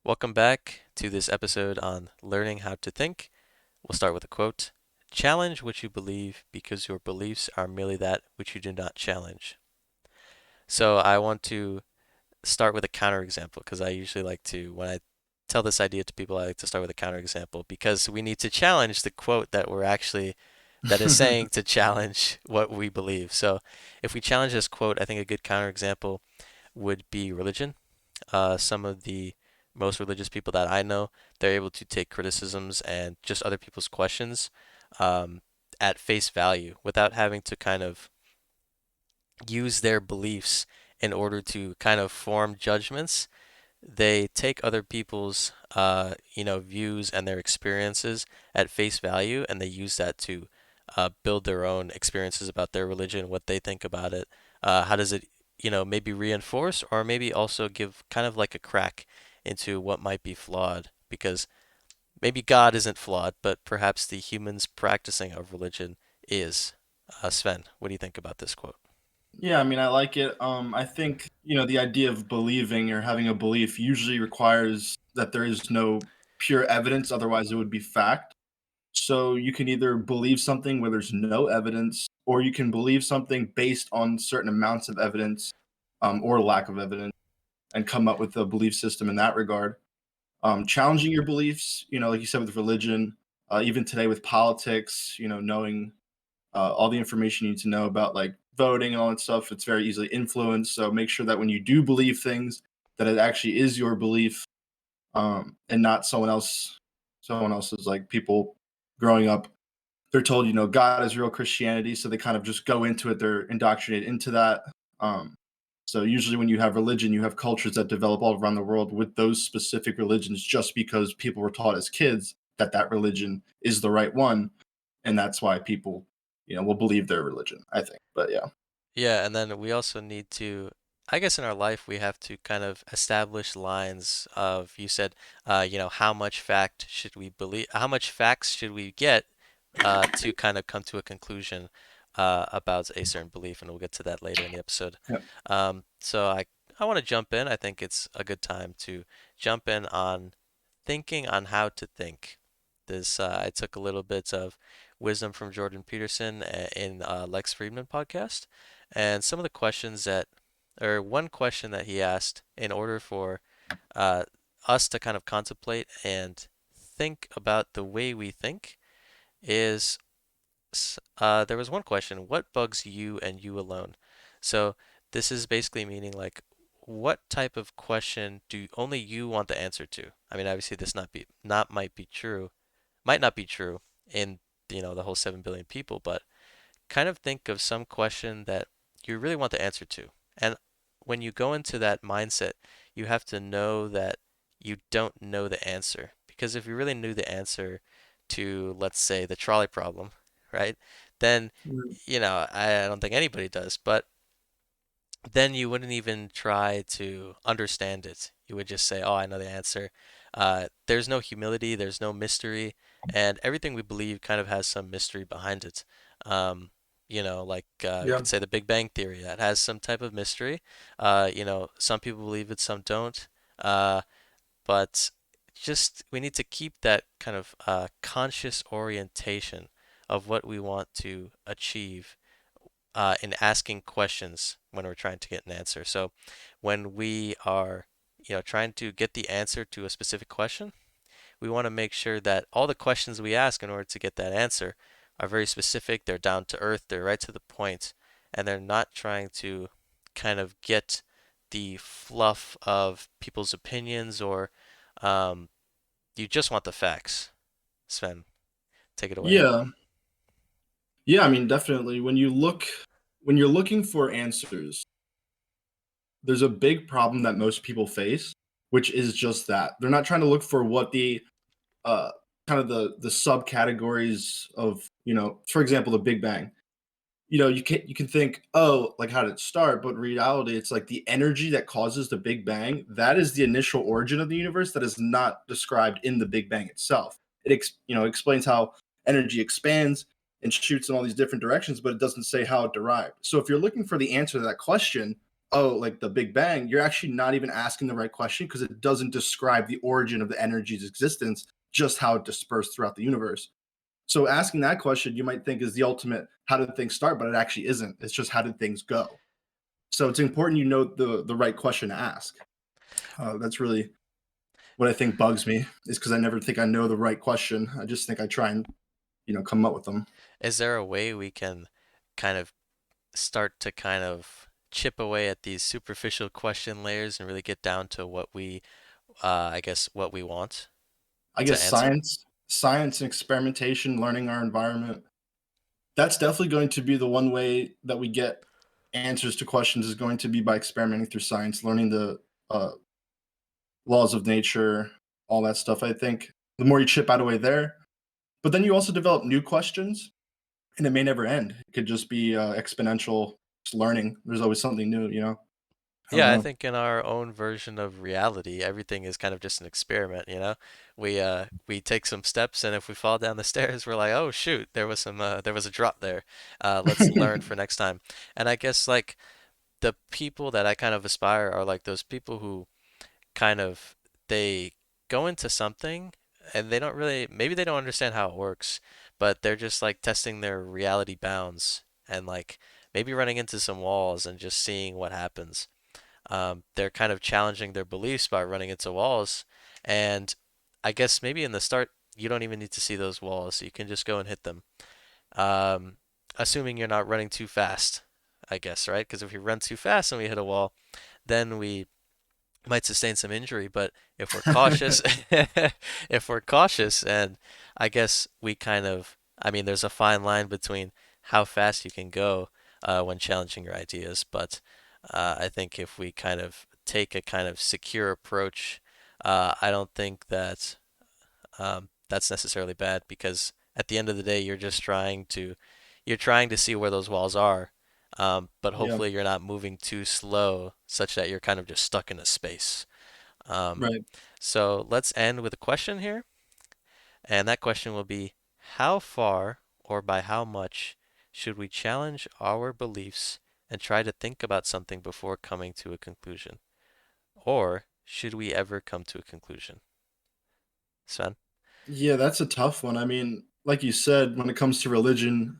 Welcome back to this episode on learning how to think. We'll start with a quote. Challenge what you believe because your beliefs are merely that which you do not challenge. So I want to start with a counterexample because I usually like to, when I tell this idea to people, I like to start with a counterexample because we need to challenge the quote that is saying to challenge what we believe. So if we challenge this quote, I think a good counterexample would be religion. Some of the most religious people that I know, they're able to take criticisms and just other people's questions um, at face value without having to kind of use their beliefs in order to kind of form judgments. They take other people's views and their experiences at face value, and they use that to build their own experiences about their religion, what they think about it. How does it, maybe reinforce or maybe also give kind of like a crack into what might be flawed? Because maybe God isn't flawed, but perhaps the humans practicing of religion is. Sven, what do you think about this quote? Yeah, I mean, I like it. I think, the idea of believing or having a belief usually requires that there is no pure evidence, otherwise it would be fact. So you can either believe something where there's no evidence, or you can believe something based on certain amounts of evidence, or lack of evidence, and come up with a belief system in that regard. Challenging your beliefs, like you said with religion, even today with politics, knowing all the information you need to know about like voting and all that stuff. It's very easily influenced. So make sure that when you do believe things, that it actually is your belief, and not someone else's. Like people growing up, they're told, God is real Christianity, so they kind of just go into it. They're indoctrinated into that. Um, so usually, when you have religion, you have cultures that develop all around the world with those specific religions, just because people were taught as kids that that religion is the right one, and that's why people, will believe their religion, I think. But yeah. Yeah, and then we also need to, I guess in our life, we have to kind of establish lines of, you said, how much fact should we believe, how much facts should we get to kind of come to a conclusion about a certain belief, and we'll get to that later in the episode. Yeah. So I want to jump in. I think it's a good time to jump in on thinking on how to think. I took a little bit of wisdom from Jordan Peterson in Lex Friedman podcast, and some of the questions or one question that he asked in order for uh, us to kind of contemplate and think about the way we think is there was one question, what bugs you and you alone? So this is basically meaning like, what type of question do only you want the answer to? I mean, obviously this not might not be true in the whole 7 billion people, but kind of think of some question that you really want the answer to. And when you go into that mindset, you have to know that you don't know the answer. Because if you really knew the answer to, let's say, the trolley problem, right? Then, Mm. I don't think anybody does, but then you wouldn't even try to understand it. You would just say, "Oh, I know the answer." There's no humility, there's no mystery, and everything we believe kind of has some mystery behind it. Like you Yeah. could say the Big Bang Theory that has some type of mystery. Some people believe it, some don't. Uh, but just we need to keep that kind of conscious orientation of what we want to achieve in asking questions when we're trying to get an answer. So when we are, trying to get the answer to a specific question, we want to make sure that all the questions we ask in order to get that answer are very specific, they're down to earth, they're right to the point, and they're not trying to kind of get the fluff of people's opinions or um, you just want the facts. Sven, take it away. Yeah. Yeah, I mean, definitely. When you're looking for answers, there's a big problem that most people face, which is just that. They're not trying to look for what the uh kind of the subcategories of, for example, the Big Bang. You can think, oh, like how did it start? But in reality, it's like the energy that causes the Big Bang. That is the initial origin of the universe that is not described in the Big Bang itself. Explains how energy expands and shoots in all these different directions, but it doesn't say how it derived. So if you're looking for the answer to that question, oh, like the Big Bang, you're actually not even asking the right question because it doesn't describe the origin of the energy's existence, just how it dispersed throughout the universe. So asking that question, you might think is the ultimate how did things start, but it actually isn't. It's just how did things go. So it's important you know the right question to ask. That's really what I think bugs me is because I never think I know the right question. I just think I try and come up with them. Is there a way we can kind of start to kind of chip away at these superficial question layers and really get down to what we, I guess, what we want I to guess answer? science and experimentation, learning our environment. That's definitely going to be the one way that we get answers to questions is going to be by experimenting through science, learning the uh, laws of nature, all that stuff. I think the more you chip out away there, but then you also develop new questions, and it may never end. It could just be exponential learning. There's always something new. I don't Yeah, I know. think in our own version of reality, everything is kind of just an experiment, you know? We take some steps and if we fall down the stairs, we're like, "Oh shoot, there was a drop there. Let's learn for next time." And I guess like the people that I kind of aspire are like those people who kind of they go into something and they don't really maybe they don't understand how it works, but they're just like testing their reality bounds and like maybe running into some walls and just seeing what happens. They're kind of challenging their beliefs by running into walls. And I guess maybe in the start, you don't even need to see those walls. You can just go and hit them. Um, Assuming you're not running too fast, I guess, right? Because if we run too fast and we hit a wall, then we might sustain some injury. But if we're cautious, if we're cautious, and I guess we kind of, I mean, there's a fine line between how fast you can go when challenging your ideas. But I think if we kind of take a kind of secure approach, I don't think that that's necessarily bad because at the end of the day, you're trying to see where those walls are, but Yeah, hopefully you're not moving too slow such that you're kind of just stuck in a space. Um, right. so let's end with a question here, and that question will be, how far or by how much should we challenge our beliefs and try to think about something before coming to a conclusion? Or should we ever come to a conclusion? Sven? Yeah, that's a tough one. I mean, like you said, when it comes to religion,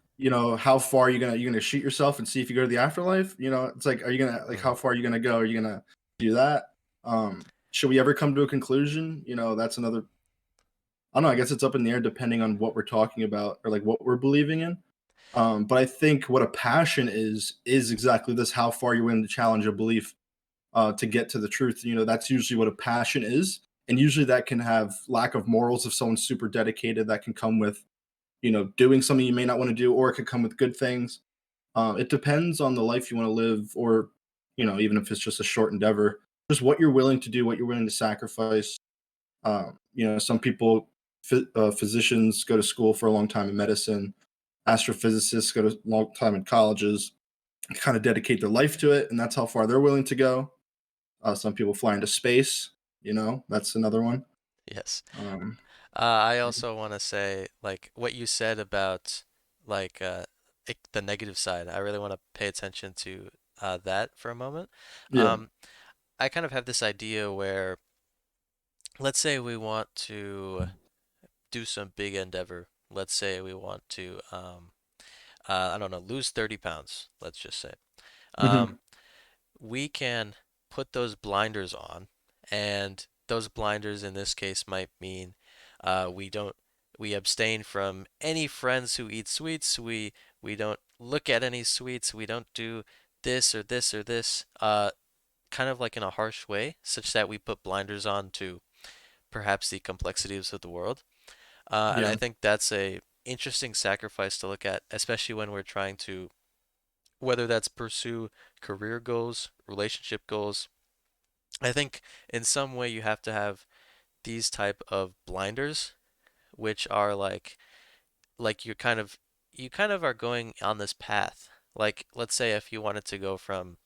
how far are you gonna shoot yourself and see if you go to the afterlife? It's like, are you gonna like Hmm. how far are you gonna go? Are you gonna do that? Should we ever come to a conclusion? That's another. I don't know. I guess it's up in the air depending on what we're talking about or like what we're believing in. But I think what a passion is exactly this: how far you're willing to challenge a belief to get to the truth. That's usually what a passion is. And usually that can have lack of morals if someone's super dedicated. That can come with, doing something you may not want to do, or it could come with good things. It depends on the life you want to live, or, even if it's just a short endeavor, just what you're willing to do, what you're willing to sacrifice. Some people, physicians go to school for a long time in medicine, astrophysicists go to a long time in colleges, kind of dedicate their life to it, and that's how far they're willing to go. Some people fly into space. That's another one. Yes. Um, I also want to say, like, what you said about, like, the negative side. I really want to pay attention to that for a moment. yeah. Um, I kind of have this idea where, let's say we want to do some big endeavor. Let's say we want to, I don't know, lose 30 pounds, let's just say. Hmm. Um, we can put those blinders on, and those blinders in this case might mean we don't we abstain from any friends who eat sweets. We don't look at any sweets. We don't do this or this or this. Kind of like in a harsh way, such that we put blinders on to perhaps the complexities of the world. And I Yeah. think that's a interesting sacrifice to look at, especially when we're trying to whether that's pursue career goals, relationship goals. I think in some way you have to have these type of blinders, which are like you kind of are going on this path. Like let's say if you wanted to go from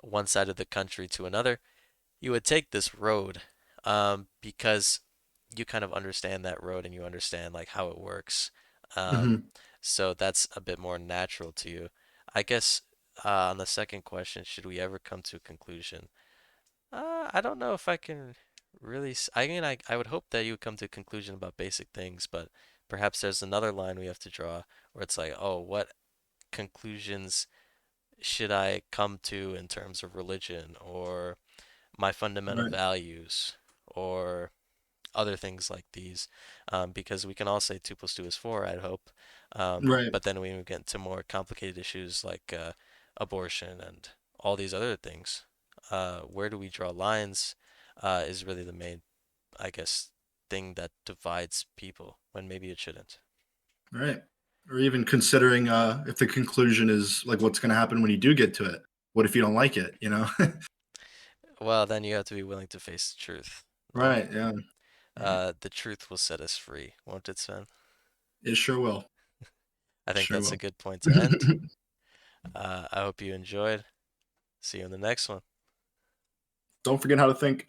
one side of the country to another, you would take this road because you kind of understand that road and you understand like how it works. Um, Hmm. so that's a bit more natural to you. I guess On the second question, should we ever come to a conclusion? I don't know if I can really. I mean, I would hope that you would come to a conclusion about basic things, but perhaps there's another line we have to draw where it's like, oh, what conclusions should I come to in terms of religion or my fundamental Right. values or other things like these, because we can all say 2 + 2 is 4, I'd hope. Right. But then we get into more complicated issues like abortion and all these other things. Where do we draw lines is really the main, I guess, thing that divides people when maybe it shouldn't. Right. Or even considering if the conclusion is like what's going to happen when you do get to it. What if you don't like it? You know. Well, then you have to be willing to face the truth. And Right. Yeah. Right. the truth will set us free, won't it, Sven? It sure will. I think Sure that's a will. good point to end. I hope you enjoyed. See you in the next one. Don't forget how to think.